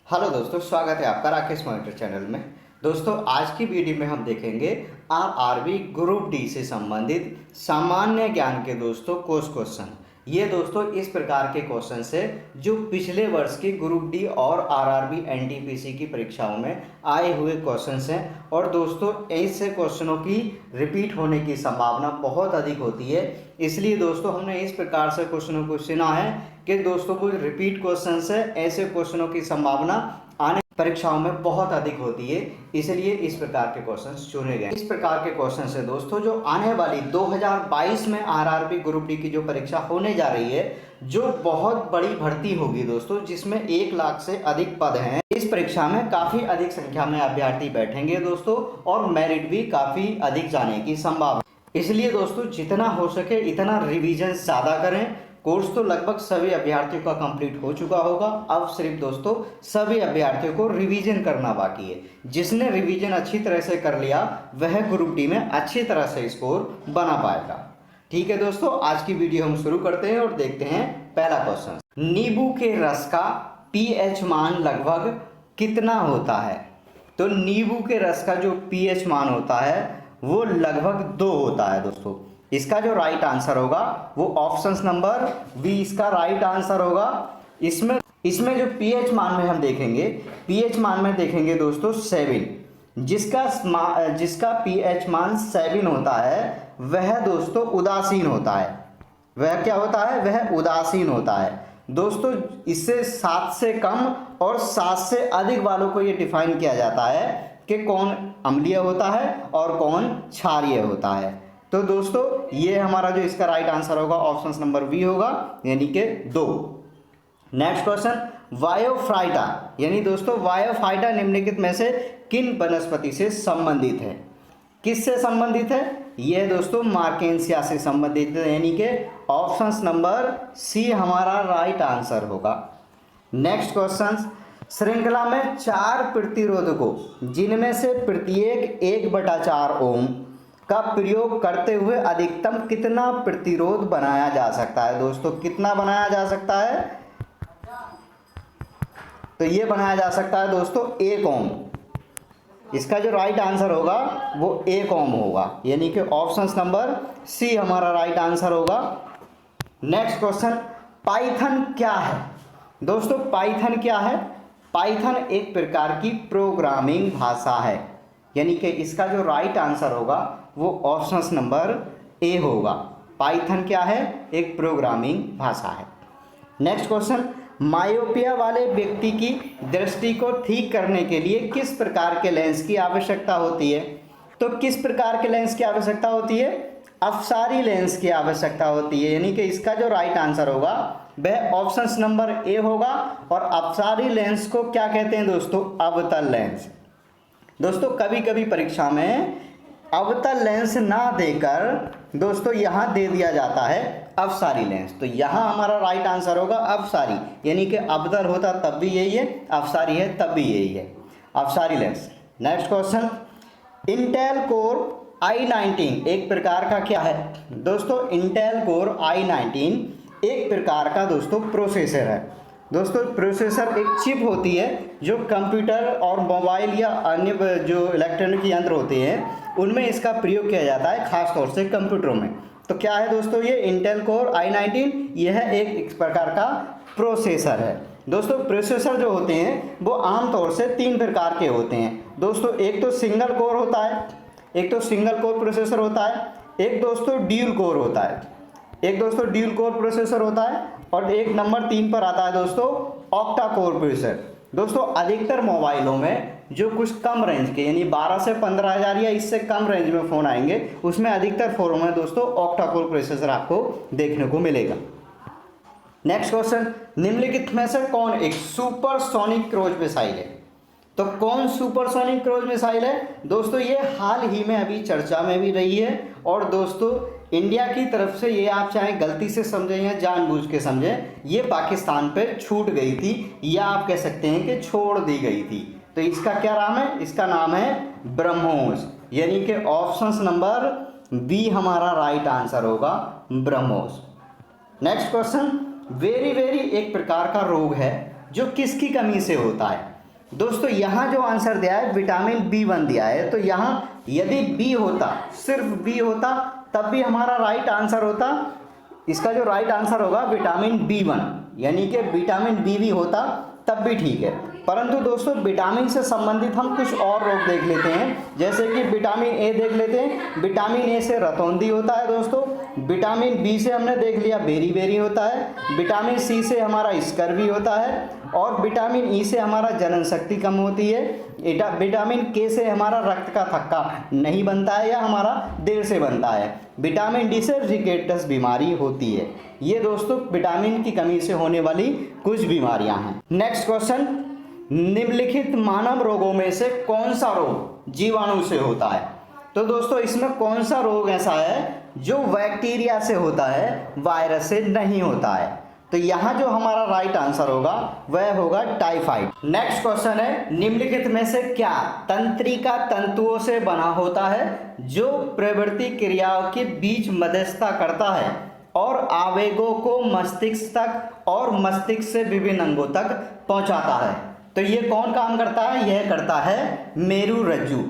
Hello दोस्तों, स्वागत है आपका राकेश मॉनिटर चैनल में। दोस्तों, आज की वीडियो में हम देखेंगे आरआरबी ग्रुप डी से संबंधित सामान्य ज्ञान के दोस्तों कुछ क्वेश्चन। ये दोस्तों इस प्रकार के क्वेश्चन है जो पिछले वर्ष की ग्रुप डी और आरआरबी एनटीपीसी की परीक्षाओं में आए हुए क्वेश्चन हैं। और दोस्तों ऐसे क्वेश्चनों की रिपीट होने की संभावना बहुत अधिक होती है, इसलिए दोस्तों हमने इस प्रकार से क्वेश्चनों को चुना है कि दोस्तों कुछ रिपीट क्वेश्चन है, ऐसे क्वेश्चनों की संभावना आने परीक्षाओं में बहुत अधिक होती है, इसलिए इस प्रकार के क्वेश्चंस चुने गए। इस प्रकार के क्वेश्चन है दोस्तों जो आने वाली 2022 में आरआरबी ग्रुप डी की जो परीक्षा होने जा रही है, जो बहुत बड़ी भर्ती होगी दोस्तों, जिसमें 1 लाख से अधिक पद हैं। इस परीक्षा में काफी अधिक संख्या में अभ्यर्थी बैठेंगे दोस्तों, और मेरिट भी काफी अधिक जाने की संभावना। इसलिए दोस्तों जितना हो सके इतना रिवीजन ज्यादा करें। कोर्स तो लगभग सभी अभ्यर्थियों का कंप्लीट हो चुका होगा, अब सिर्फ दोस्तों सभी अभ्यर्थियों को रिवीजन करना बाकी है। जिसने रिवीजन अच्छी तरह से कर लिया वह ग्रुप डी में अच्छी तरह से स्कोर बना पाएगा। ठीक है दोस्तों, आज की वीडियो हम शुरू करते हैं और देखते हैं पहला क्वेश्चन। नींबू के रस का पीएच मान लगभग कितना होता है? तो नींबू के रस का जो पीएच मान होता है वो लगभग 2 होता है दोस्तों। इसका जो राइट आंसर होगा वो ऑप्शन नंबर बी इसका राइट आंसर होगा। इसमें जो पीएच मान में हम देखेंगे, पीएच मान में देखेंगे दोस्तों 7, जिसका पीएच मान 7 होता है वह दोस्तों उदासीन होता है। वह क्या होता है? वह उदासीन होता है दोस्तों। इससे 7 से कम और 7 से अधिक वालों को ये डिफाइन किया जाता है कि कौन अम्लीय होता है और कौन क्षारीय होता है। तो दोस्तों ये हमारा जो इसका राइट आंसर होगा ऑप्शन नंबर बी होगा, यानी कि 2। नेक्स्ट क्वेश्चन, वायोफाइटा यानी दोस्तों वायोफाइटा निम्नलिखित में से किन वनस्पति से संबंधित है? किससे संबंधित है? यह दोस्तों मार्केंसिया से संबंधित है, यानी कि ऑप्शन नंबर सी हमारा राइट आंसर होगा। नेक्स्ट क्वेश्चन, श्रृंखला में 4 प्रतिरोधकों जिनमें से प्रत्येक 1/4 ओम का प्रयोग करते हुए अधिकतम कितना प्रतिरोध बनाया जा सकता है? दोस्तों कितना बनाया जा सकता है? तो ये बनाया जा सकता है दोस्तों 1 ओम। इसका जो राइट आंसर होगा वो 1 ओम होगा, यानी कि ऑप्शन नंबर सी हमारा राइट आंसर होगा। नेक्स्ट क्वेश्चन, पाइथन क्या है? दोस्तों पाइथन क्या है? पाइथन एक प्रकार की प्रोग्रामिंग भाषा है, यानी कि इसका जो राइट आंसर होगा वो ऑप्शन नंबर ए होगा। पाइथन क्या है? एक प्रोग्रामिंग भाषा है। नेक्स्ट क्वेश्चन, मायोपिया वाले व्यक्ति की दृष्टि को ठीक करने के लिए किस प्रकार के लेंस की आवश्यकता होती है? तो किस प्रकार के लेंस की आवश्यकता होती है? अपसारी लेंस की आवश्यकता होती है, यानी कि इसका जो राइट आंसर होगा वह ऑप्शन नंबर ए होगा। और अपसारी लेंस को क्या कहते हैं दोस्तों? अवतल लेंस। दोस्तों कभी कभी परीक्षा में अवतल लेंस ना देकर दोस्तों यहाँ दे दिया जाता है अपसारी लेंस, तो यहाँ हमारा राइट आंसर होगा अपसारी, यानी कि अवतल होता तब भी यही है, अपसारी है तब भी यही है, अपसारी lens. Next question, Intel core i19 एक प्रकार का क्या है? दोस्तों इंटेल कोर i19 एक प्रकार का दोस्तों प्रोसेसर है। दोस्तों प्रोसेसर एक चिप होती है जो कंप्यूटर और मोबाइल या अन्य जो इलेक्ट्रॉनिक यंत्र होते हैं उनमें इसका प्रयोग किया जाता है, खास तौर से कंप्यूटरों में। तो क्या है दोस्तों ये इंटेल कोर i19? यह एक प्रकार का प्रोसेसर है। दोस्तों प्रोसेसर जो होते हैं वो आमतौर से 3 प्रकार के होते हैं दोस्तों। एक तो सिंगल कोर होता है, एक तो सिंगल कोर प्रोसेसर होता है, एक दोस्तों ड्यूल कोर होता है, एक दोस्तों ड्यूल कोर प्रोसेसर होता है, और एक नंबर 3 पर आता है दोस्तों ऑक्टा कोर प्रोसेसर। दोस्तों अधिकतर मोबाइलों में जो कुछ कम रेंज के यानी 12 से 15,000 या इससे कम रेंज में फ़ोन आएंगे उसमें अधिकतर फोनों में दोस्तों ऑक्टा कोर प्रोसेसर आपको देखने को मिलेगा। नेक्स्ट क्वेश्चन, निम्नलिखित में से कौन एक सुपरसोनिक क्रूज मिसाइल है? तो कौन सुपरसोनिक क्रूज मिसाइल है? दोस्तों ये हाल ही में अभी चर्चा में भी रही है, और दोस्तों इंडिया की तरफ से ये आप चाहे गलती से समझें या जानबूझ के समझें, ये पाकिस्तान पे छूट गई थी, या आप कह सकते हैं कि छोड़ दी गई थी। तो इसका क्या नाम है? इसका नाम है ब्रह्मोस, यानी कि ऑप्शन नंबर बी हमारा राइट आंसर होगा, BrahMos. Next question, very very एक प्रकार का रोग है जो किसकी कमी से होता है? दोस्तों यहाँ जो आंसर दिया है विटामिन B1 दिया है, तो यहाँ यदि बी होता, सिर्फ बी होता, तब भी हमारा राइट आंसर होता। इसका जो राइट आंसर होगा विटामिन B1, यानी कि विटामिन बी भी होता तब भी ठीक है। परंतु दोस्तों विटामिन से संबंधित हम कुछ और रोग देख लेते हैं, जैसे कि विटामिन ए देख लेते हैं। विटामिन ए से रतौंधी होता है दोस्तों। विटामिन बी से हमने देख लिया बेरी बेरी होता है। विटामिन सी से हमारा स्कर्वी होता है, और विटामिन ई से हमारा जनन शक्ति कम होती है। विटामिन के से हमारा रक्त का थक्का नहीं बनता है या हमारा देर से बनता है। विटामिन डी से रिकेटस बीमारी होती है। ये दोस्तों विटामिन की कमी से होने वाली कुछ बीमारियां हैं। नेक्स्ट क्वेश्चन, निम्नलिखित मानव रोगों में से कौन सा रोग जीवाणु से होता है? तो दोस्तों इसमें कौन सा रोग ऐसा है जो बैक्टीरिया से होता है, वायरस से नहीं होता है? तो यहाँ जो हमारा राइट आंसर होगा वह होगा टाइफाइड। नेक्स्ट क्वेश्चन है, निम्नलिखित में से क्या तंत्रिका तंतुओं से बना होता है जो प्रवृत्ति क्रियाओं के बीच मध्यस्थता करता है और आवेगों को मस्तिष्क तक और मस्तिष्क से विभिन्न अंगों तक पहुंचाता है? तो ये कौन काम करता है? यह करता है मेरुरज्जु,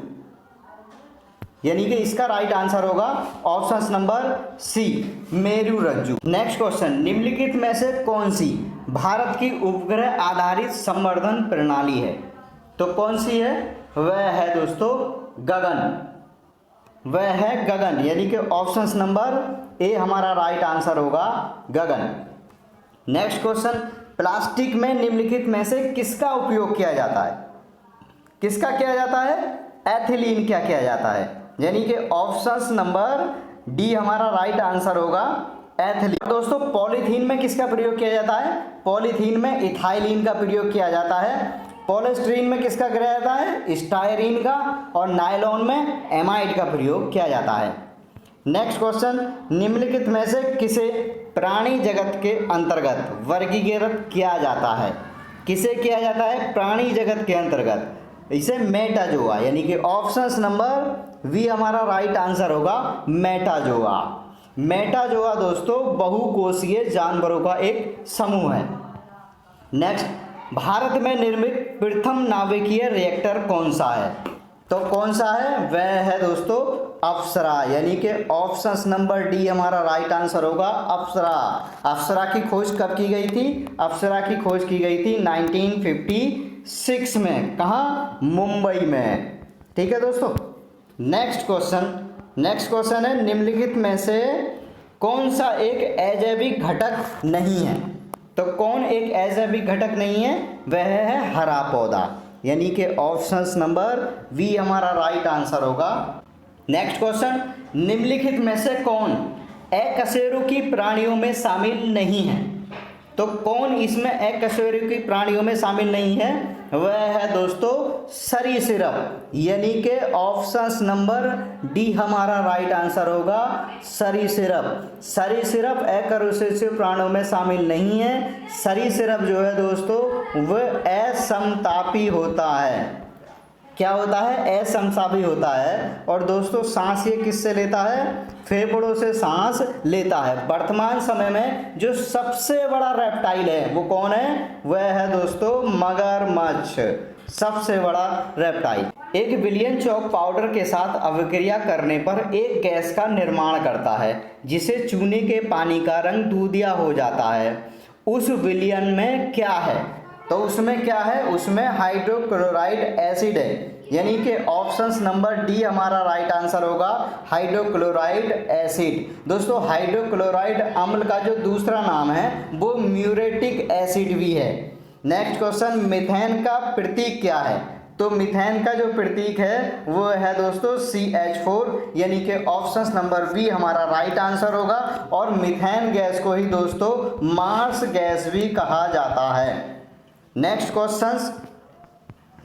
यानी कि इसका राइट आंसर होगा ऑप्शन नंबर सी, मेरुरज्जु। नेक्स्ट क्वेश्चन, निम्नलिखित में से कौन सी भारत की उपग्रह आधारित संवर्धन प्रणाली है? तो कौन सी है? वह है दोस्तों गगन, वह है गगन, यानी कि ऑप्शन नंबर ए हमारा राइट आंसर होगा गगन। नेक्स्ट क्वेश्चन, प्लास्टिक में निम्नलिखित में से किसका उपयोग किया जाता है? किसका किया जाता है? एथिलीन क्या किया जाता है, यानी कि ऑप्शन नंबर डी हमारा राइट आंसर होगा एथिलीन। दोस्तों पॉलीथीन में किसका प्रयोग किया जाता है? पॉलीथीन में इथाइलिन का प्रयोग किया जाता है। पॉलीस्टीरीन में किसका किया जाता है? स्टायरीन का। और नायलॉन में एमाइड का प्रयोग किया जाता है। नेक्स्ट क्वेश्चन, निम्नलिखित में से किसे प्राणी जगत के अंतर्गत वर्गीकृत किया जाता है? किसे किया जाता है प्राणी जगत के अंतर्गत? इसे मेटाजोआ, यानी कि ऑप्शन नंबर वी हमारा राइट आंसर होगा मेटाजोआ। मेटाजोआ दोस्तों बहुकोषीय जानवरों का एक समूह है। नेक्स्ट, भारत में निर्मित प्रथम नाभिकीय रिएक्टर कौन सा है? तो कौन सा है? वह है दोस्तों अप्सरा, यानी कि ऑप्शन नंबर डी हमारा राइट आंसर होगा अप्सरा। अप्सरा की खोज कब की गई थी? अप्सरा की खोज की गई थी 1956 में। कहाँ? मुंबई में। ठीक है दोस्तों। नेक्स्ट क्वेश्चन है, निम्नलिखित में से कौन सा एक अजैविक घटक नहीं है? तो कौन एक अजैविक घटक नहीं है? वह है हरा पौधा, यानी कि ऑप्शन नंबर वी हमारा राइट आंसर होगा। नेक्स्ट क्वेश्चन, निम्नलिखित में से कौन अकशेरुकी प्राणियों में शामिल नहीं है? तो कौन इसमें अकशेरुकी प्राणियों में शामिल नहीं है? वह है दोस्तों सरीसृप, यानी कि ऑप्शन नंबर डी हमारा राइट आंसर होगा सरीसृप। सरीसृप अकशेरुकी प्राणियों में शामिल नहीं है। सरीसृप जो है दोस्तों वह असमतापी होता है। क्या होता है? असमतापी होता है। और दोस्तों सांस ये किससे लेता है? फेफड़ों से सांस लेता है। वर्तमान समय में जो सबसे बड़ा रेप्टाइल है वो कौन है? वह है दोस्तों मगरमच्छ, सबसे बड़ा रेप्टाइल। 1 बिलियन चॉक पाउडर के साथ अभिक्रिया करने पर एक गैस का निर्माण करता है जिसे चूने के पानी का रंग दूधिया हो जाता है। उस बिलियन में क्या है? तो उसमें क्या है? उसमें हाइड्रोक्लोराइड एसिड है, यानी कि ऑप्शन नंबर डी हमारा राइट आंसर होगा हाइड्रोक्लोराइड एसिड। दोस्तों हाइड्रोक्लोराइड अम्ल का जो दूसरा नाम है वो म्यूरेटिक एसिड भी है। नेक्स्ट क्वेश्चन, मीथेन का प्रतीक क्या है? तो मीथेन का जो प्रतीक है वो है दोस्तों CH4, यानी कि ऑप्शन नंबर बी हमारा राइट आंसर होगा। और मीथेन गैस को ही दोस्तों मार्स गैस भी कहा जाता है। नेक्स्ट क्वेश्चंस,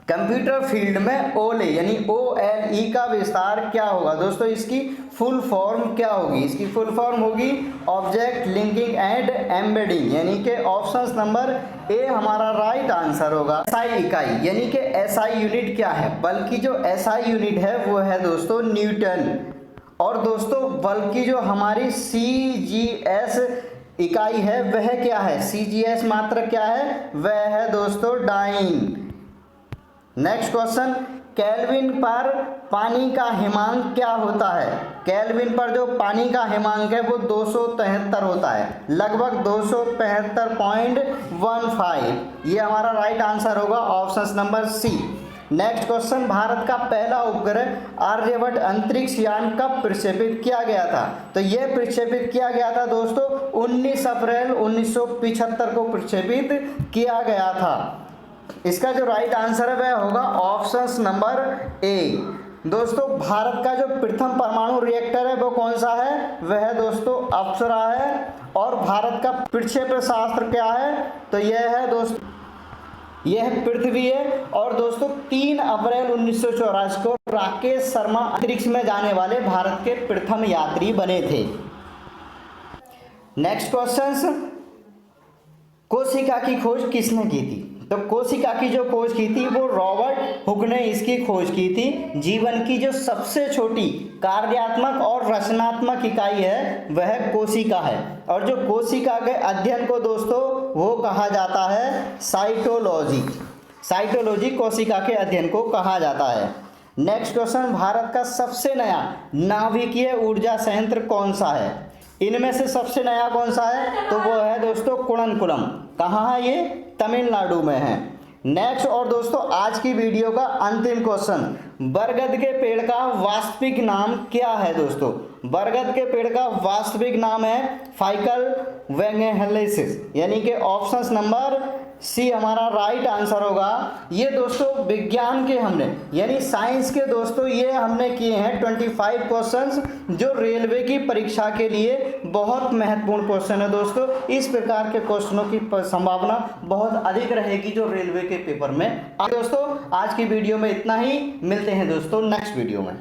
कंप्यूटर फील्ड में OLE यानी OLE का विस्तार क्या होगा? दोस्तों इसकी फुल फॉर्म क्या होगी? इसकी फुल फॉर्म होगी ऑब्जेक्ट लिंकिंग एंड एम्बेडिंग, यानी कि ऑप्शन नंबर ए हमारा राइट आंसर होगा। SI इकाई, यानी कि SI यूनिट क्या है? बल्कि जो SI यूनिट है वो है दोस्तों न्यूटन। और दोस्तों बल्कि जो हमारी CGS इकाई है वह क्या है? CGS मात्रक क्या है? वह है दोस्तों डाइन। नेक्स्ट क्वेश्चन, केल्विन पर पानी का हिमांक क्या होता है? केल्विन पर जो पानी का हिमांक है वो 273 होता है, लगभग 273.15। ये हमारा राइट आंसर होगा option number C. Next question, Bharat का पहला उपग्रह आर्यभट्ट अंतरिक्ष यान कब प्रक्षेपित किया गया था? तो ये प्रक्षेपित किया गया था दोस्तों 19 अप्रैल 1975 को प्रक्षेपित किया गया था। इसका जो राइट आंसर है वह होगा ऑप्शन नंबर ए। दोस्तों भारत का जो प्रथम परमाणु रिएक्टर है वो कौन सा है? वह दोस्तों अप्सरा है। और भारत का प्रक्षेपण शास्त्र क्या है? तो यह है दोस्तों, यह पृथ्वी है। और दोस्तों 3 अप्रैल 1984 को राकेश शर्मा अंतरिक्ष में जाने वाले भारत के प्रथम यात्री बने थे। नेक्स्ट क्वेश्चन, कोशिका की खोज किसने की थी? तो कोशिका की जो खोज की थी वो रॉबर्ट हुक ने इसकी खोज की थी। जीवन की जो सबसे छोटी कार्यात्मक और रचनात्मक इकाई है वह कोशिका है। और जो कोशिका के अध्ययन को दोस्तों वो कहा जाता है साइटोलॉजी। साइटोलॉजी कोशिका के अध्ययन को कहा जाता है। नेक्स्ट क्वेश्चन, भारत का सबसे नया नाभिकीय ऊर्जा संयंत्र कौन सा है? इनमें से सबसे नया कौन सा है? तो वो है दोस्तों कुडनकुलम। कहाँ है ये? तमिलनाडु में है। नेक्स्ट और दोस्तों आज की वीडियो का अंतिम क्वेश्चन, बरगद के पेड़ का वास्तविक नाम क्या है? दोस्तों बरगद के पेड़ का वास्तविक नाम है फाइकल वैंगेहेलेसिस, यानी कि ऑप्शन नंबर सी हमारा राइट आंसर होगा। ये दोस्तों विज्ञान के हमने यानी साइंस के दोस्तों ये हमने किए हैं 25 क्वेश्चंस जो रेलवे की परीक्षा के लिए बहुत महत्वपूर्ण क्वेश्चन है दोस्तों। इस प्रकार के क्वेश्चनों की संभावना बहुत अधिक रहेगी जो रेलवे के पेपर में। दोस्तों आज की वीडियो में इतना ही, मिलते हैं दोस्तों नेक्स्ट वीडियो में।